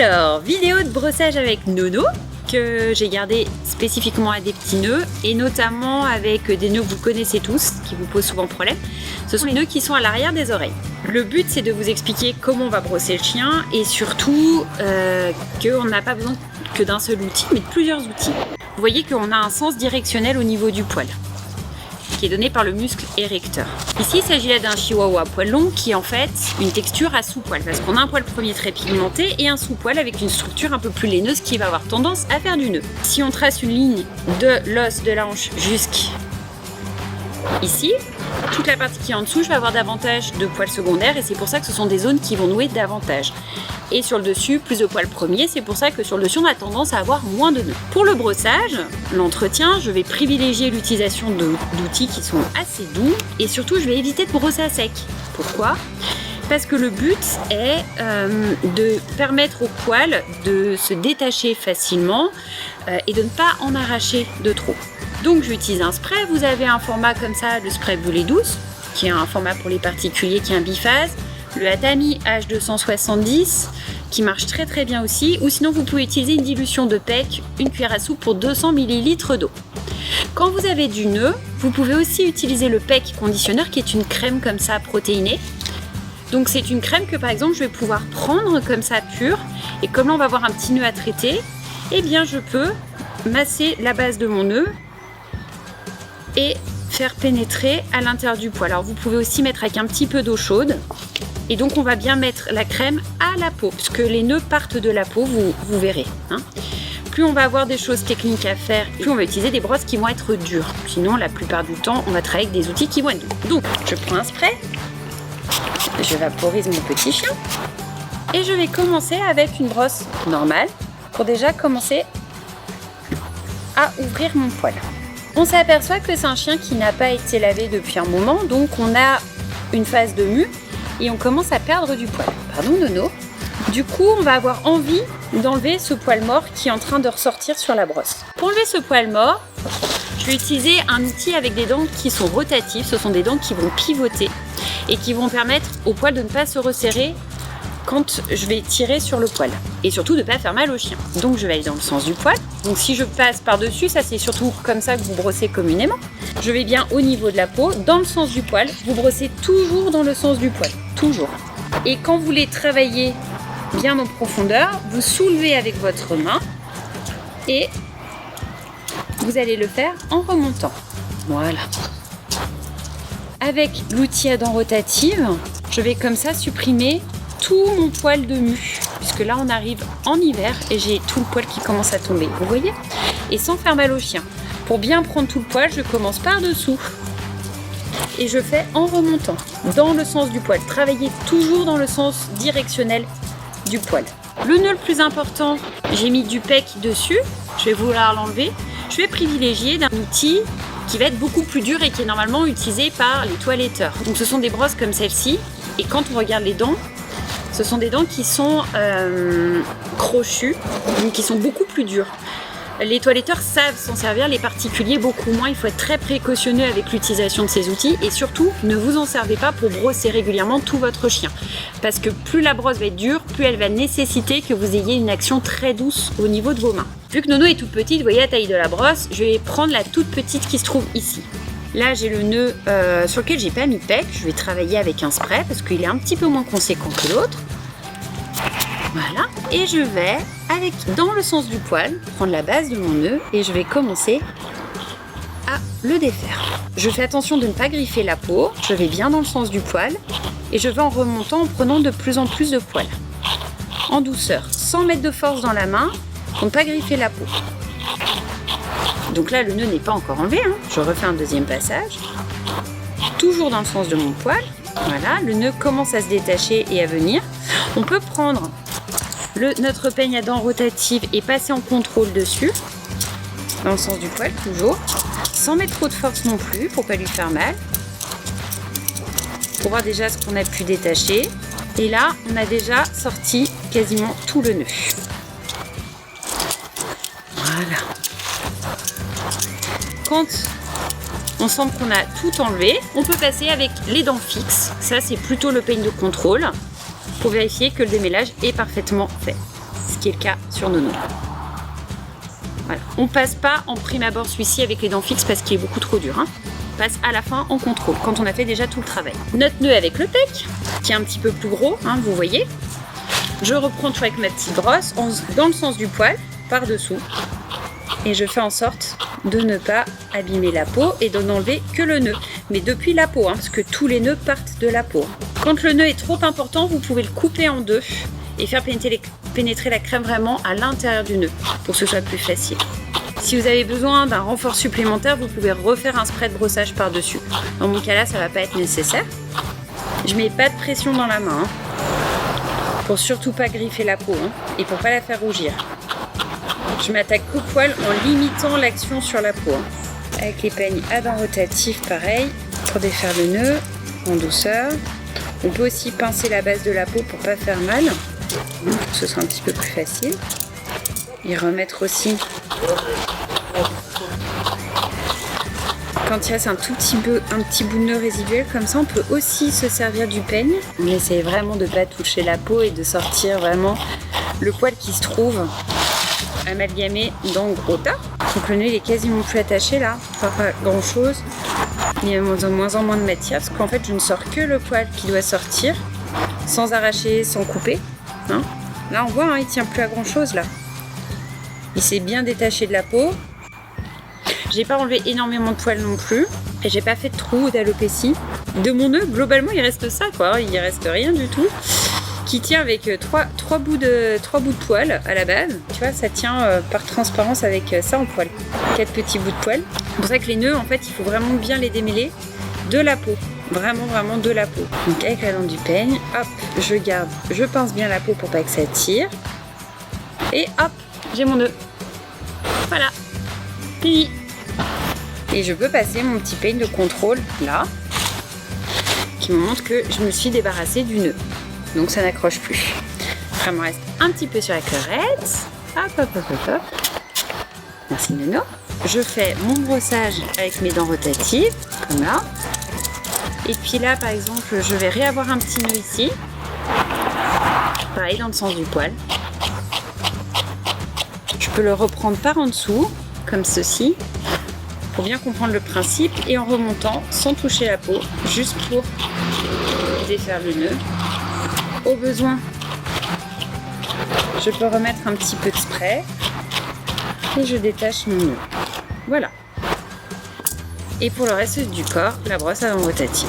Alors, vidéo de brossage avec Nono que j'ai gardé spécifiquement à des petits nœuds et notamment avec des nœuds que vous connaissez tous, qui vous posent souvent problème. Ce sont les nœuds qui sont à l'arrière des oreilles. Le but, c'est de vous expliquer comment on va brosser le chien et surtout qu'on n'a pas besoin que d'un seul outil, mais de plusieurs outils. Vous voyez qu'on a un sens directionnel au niveau du poil, qui est donné par le muscle érecteur. Ici, il s'agit là d'un chihuahua à poil long qui est en fait une texture à sous-poil, parce qu'on a un poil premier très pigmenté et un sous-poil avec une structure un peu plus laineuse qui va avoir tendance à faire du nœud. Si on trace une ligne de l'os de la hanche jusqu'ici, toute la partie qui est en dessous, je vais avoir davantage de poils secondaires et c'est pour ça que ce sont des zones qui vont nouer davantage. Et sur le dessus, plus de poils premiers, c'est pour ça que sur le dessus, on a tendance à avoir moins de nœuds. Pour le brossage, l'entretien, je vais privilégier l'utilisation d'outils qui sont assez doux et surtout, je vais éviter de brosser à sec. Pourquoi ? Parce que le but est de permettre au poil de se détacher facilement et de ne pas en arracher de trop. Donc j'utilise un spray, vous avez un format comme ça, le spray Bulle douce, qui est un format pour les particuliers, qui est un biphase, le Atami H270, qui marche très très bien aussi, ou sinon vous pouvez utiliser une dilution de PEC, une cuillère à soupe pour 200 ml d'eau. Quand vous avez du nœud, vous pouvez aussi utiliser le PEC conditionneur, qui est une crème comme ça protéinée. Donc c'est une crème que par exemple je vais pouvoir prendre comme ça pure, et comme là on va avoir un petit nœud à traiter, eh bien je peux masser la base de mon nœud et faire pénétrer à l'intérieur du poil. Alors vous pouvez aussi mettre avec un petit peu d'eau chaude et donc on va bien mettre la crème à la peau puisque les nœuds partent de la peau, vous verrez. Plus on va avoir des choses techniques à faire, plus on va utiliser des brosses qui vont être dures. Sinon la plupart du temps on va travailler avec des outils qui vont être doux. Donc je prends un spray, je vaporise mon petit chien et je vais commencer avec une brosse normale pour déjà commencer à ouvrir mon poil. On s'aperçoit que c'est un chien qui n'a pas été lavé depuis un moment, donc on a une phase de mue et on commence à perdre du poil. Pardon Nono. Du coup, on va avoir envie d'enlever ce poil mort qui est en train de ressortir sur la brosse. Pour enlever ce poil mort, je vais utiliser un outil avec des dents qui sont rotatives. Ce sont des dents qui vont pivoter et qui vont permettre au poil de ne pas se resserrer quand je vais tirer sur le poil et surtout de ne pas faire mal au chien. Donc je vais aller dans le sens du poil. Donc si je passe par-dessus, ça c'est surtout comme ça que vous brossez communément. Je vais bien au niveau de la peau, dans le sens du poil. Vous brossez toujours dans le sens du poil, toujours. Et quand vous voulez travailler bien en profondeur, vous soulevez avec votre main et vous allez le faire en remontant. Voilà. Avec l'outil à dents rotatives, je vais comme ça supprimer tout mon poil de mue, puisque là on arrive en hiver et j'ai tout le poil qui commence à tomber, vous voyez, et sans faire mal au chien. Pour bien prendre tout le poil, je commence par dessous et je fais en remontant dans le sens du poil. Travaillez toujours dans le sens directionnel du poil. Le nœud le plus important, j'ai mis du PEC dessus, je vais vouloir l'enlever. Je vais privilégier d'un outil qui va être beaucoup plus dur et qui est normalement utilisé par les toiletteurs. Donc ce sont des brosses comme celle-ci et quand on regarde les dents, ce sont des dents qui sont crochues, donc qui sont beaucoup plus dures. Les toiletteurs savent s'en servir, les particuliers beaucoup moins. Il faut être très précautionneux avec l'utilisation de ces outils et surtout ne vous en servez pas pour brosser régulièrement tout votre chien. Parce que plus la brosse va être dure, plus elle va nécessiter que vous ayez une action très douce au niveau de vos mains. Vu que Nono est toute petite, vous voyez la taille de la brosse, je vais prendre la toute petite qui se trouve ici. Là j'ai le nœud sur lequel j'ai pas mis de PEC, je vais travailler avec un spray parce qu'il est un petit peu moins conséquent que l'autre. Voilà, et je vais, dans le sens du poil, prendre la base de mon nœud et je vais commencer à le défaire. Je fais attention de ne pas griffer la peau, je vais bien dans le sens du poil et je vais en remontant en prenant de plus en plus de poils. En douceur, sans mettre de force dans la main pour ne pas griffer la peau. Donc là, le nœud n'est pas encore enlevé, Je refais un deuxième passage, toujours dans le sens de mon poil. Voilà, le nœud commence à se détacher et à venir. On peut prendre notre peigne à dents rotative et passer en contrôle dessus, dans le sens du poil toujours, sans mettre trop de force non plus pour pas lui faire mal. Pour voir déjà ce qu'on a pu détacher. Et là, on a déjà sorti quasiment tout le nœud. Voilà. Quand on sent qu'on a tout enlevé, on peut passer avec les dents fixes. Ça, c'est plutôt le peigne de contrôle pour vérifier que le démêlage est parfaitement fait. Ce qui est le cas sur Nono. Voilà. On passe pas en prime abord celui-ci avec les dents fixes parce qu'il est beaucoup trop dur. Hein. On passe à la fin en contrôle, quand on a fait déjà tout le travail. Notre nœud avec le pec, qui est un petit peu plus gros, hein, vous voyez. Je reprends toujours avec ma petite brosse, dans le sens du poil, par-dessous. Et je fais en sorte de ne pas abîmer la peau et de n'enlever que le nœud. Mais depuis la peau, hein, parce que tous les nœuds partent de la peau. Quand le nœud est trop important, vous pouvez le couper en deux et faire pénétrer la crème vraiment à l'intérieur du nœud pour que ce soit plus facile. Si vous avez besoin d'un renfort supplémentaire, vous pouvez refaire un spray de brossage par-dessus. Dans mon cas là, ça ne va pas être nécessaire. Je mets pas de pression dans la main, hein, pour surtout pas griffer la peau, hein, et pour pas la faire rougir. Je m'attaque au poil en limitant l'action sur la peau. Hein. Avec les peignes à dents rotatives, pareil, pour défaire le nœud en douceur. On peut aussi pincer la base de la peau pour pas faire mal, pour que ce soit un petit peu plus facile. Et remettre aussi, quand il reste un petit bout de nœud résiduel, comme ça on peut aussi se servir du peigne. On essaie vraiment de ne pas toucher la peau et de sortir vraiment le poil qui se trouve amalgamé dans le gros tas. Donc le nœud il est quasiment plus attaché là, pas grand chose. Il y a de moins en moins de matière parce qu'en fait je ne sors que le poil qui doit sortir, sans arracher, sans couper. Hein, là on voit, hein, il tient plus à grand chose là. Il s'est bien détaché de la peau. J'ai pas enlevé énormément de poils non plus. Et j'ai pas fait de trou ou d'alopécie. De mon nœud, globalement, il reste ça, quoi. Il reste rien du tout. Qui tient avec trois bouts de poils à la base. Tu vois, ça tient par transparence avec ça en poil. 4 petits bouts de poils. C'est pour ça que les nœuds, en fait, il faut vraiment bien les démêler de la peau. Vraiment, vraiment de la peau. Donc avec la lame du peigne, hop, je pince bien la peau pour pas que ça tire. Et hop, j'ai mon nœud. Voilà. Fini. Et je peux passer mon petit peigne de contrôle là, qui me montre que je me suis débarrassée du nœud. Donc ça n'accroche plus. Après, il me reste un petit peu sur la cleurette. Hop, hop, hop, hop, hop. Merci Nono. Je fais mon brossage avec mes dents rotatives, comme là. Et puis là, par exemple, je vais réavoir un petit nœud ici. Pareil, dans le sens du poil. Je peux le reprendre par en dessous, comme ceci. Pour bien comprendre le principe et en remontant sans toucher la peau, juste pour défaire le nœud. Au besoin, je peux remettre un petit peu de spray et je détache mon nœud. Voilà. Et pour le reste du corps, la brosse à dents rotative.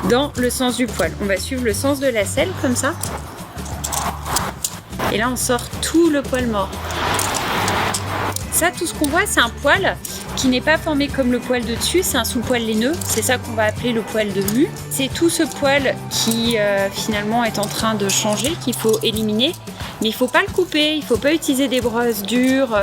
Dans le sens du poil, on va suivre le sens de la selle comme ça. Et là, on sort tout le poil mort. Ça, tout ce qu'on voit, c'est un poil qui n'est pas formé comme le poil de dessus, c'est un sous-poil laineux. C'est ça qu'on va appeler le poil de mue. C'est tout ce poil qui finalement est en train de changer, qu'il faut éliminer. Mais il ne faut pas le couper, il ne faut pas utiliser des brosses dures,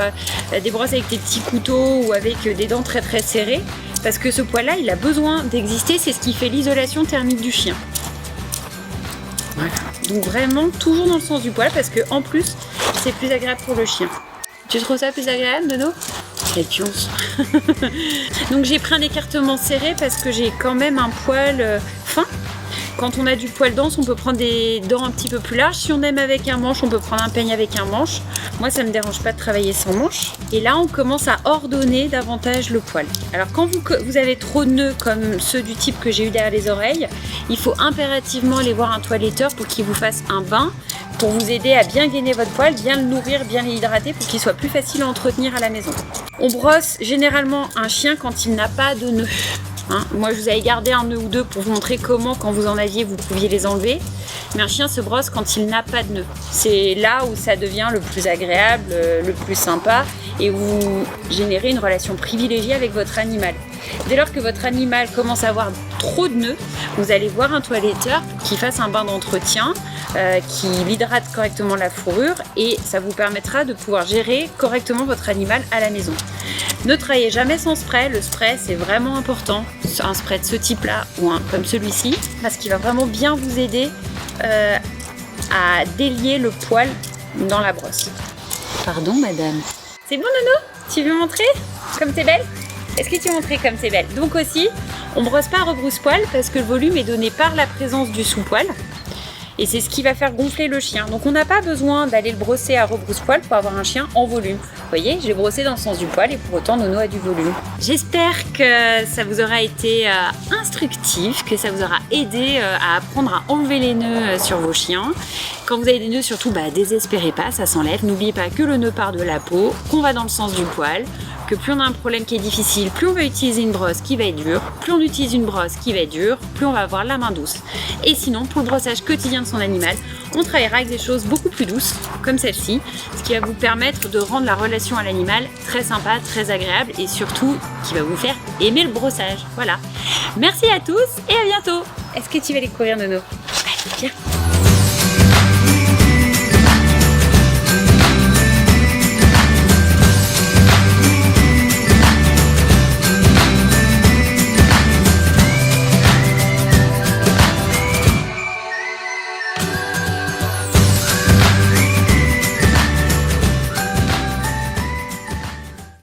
des brosses avec des petits couteaux ou avec des dents très très serrées. Parce que ce poil-là, il a besoin d'exister, c'est ce qui fait l'isolation thermique du chien. Voilà. Donc vraiment, toujours dans le sens du poil, parce qu'en plus, c'est plus agréable pour le chien. Tu trouves ça plus agréable, Nono? Quelle pionce. Donc j'ai pris un écartement serré parce que j'ai quand même un poil fin. Quand on a du poil dense, on peut prendre des dents un petit peu plus larges. Si on aime avec un manche, on peut prendre un peigne avec un manche. Moi, ça ne me dérange pas de travailler sans manche. Et là, on commence à ordonner davantage le poil. Alors, quand vous avez trop de nœuds comme ceux du type que j'ai eu derrière les oreilles, il faut impérativement aller voir un toiletteur pour qu'il vous fasse un bain, pour vous aider à bien gainer votre poil, bien le nourrir, bien l'hydrater pour qu'il soit plus facile à entretenir à la maison. On brosse généralement un chien quand il n'a pas de nœuds. Hein, moi, je vous avais gardé un nœud ou deux pour vous montrer comment, quand vous en aviez, vous pouviez les enlever. Mais un chien se brosse quand il n'a pas de nœud. C'est là où ça devient le plus agréable, le plus sympa, et où vous générez une relation privilégiée avec votre animal. Dès lors que votre animal commence à avoir trop de nœuds, vous allez voir un toiletteur qui fasse un bain d'entretien, qui l'hydrate correctement la fourrure, et ça vous permettra de pouvoir gérer correctement votre animal à la maison. Ne travaillez jamais sans spray. Le spray, c'est vraiment important. Un spray de ce type-là ou un comme celui-ci, parce qu'il va vraiment bien vous aider à délier le poil dans la brosse. Pardon, madame. C'est bon, Nono? Tu veux montrer comme t'es belle? Est-ce que tu veux montrer comme t'es belle? Donc aussi, on brosse pas à rebrousse-poil parce que le volume est donné par la présence du sous-poil. Et c'est ce qui va faire gonfler le chien. Donc on n'a pas besoin d'aller le brosser à rebrousse-poil pour avoir un chien en volume. Vous voyez, j'ai brossé dans le sens du poil et pour autant Nono a du volume. J'espère que ça vous aura été instructif, que ça vous aura aidé à apprendre à enlever les nœuds sur vos chiens. Quand vous avez des nœuds, surtout, désespérez pas, ça s'enlève. N'oubliez pas que le nœud part de la peau, qu'on va dans le sens du poil, que plus on a un problème qui est difficile, plus on va utiliser une brosse qui va être dure, plus on utilise une brosse qui va être dure, plus on va avoir la main douce. Et sinon, pour le brossage quotidien de son animal, on travaillera avec des choses beaucoup plus douces, comme celle-ci, ce qui va vous permettre de rendre la relation à l'animal très sympa, très agréable et surtout qui va vous faire aimer le brossage. Voilà. Merci à tous et à bientôt. Est-ce que tu vas aller courir, Nono? Allez, viens.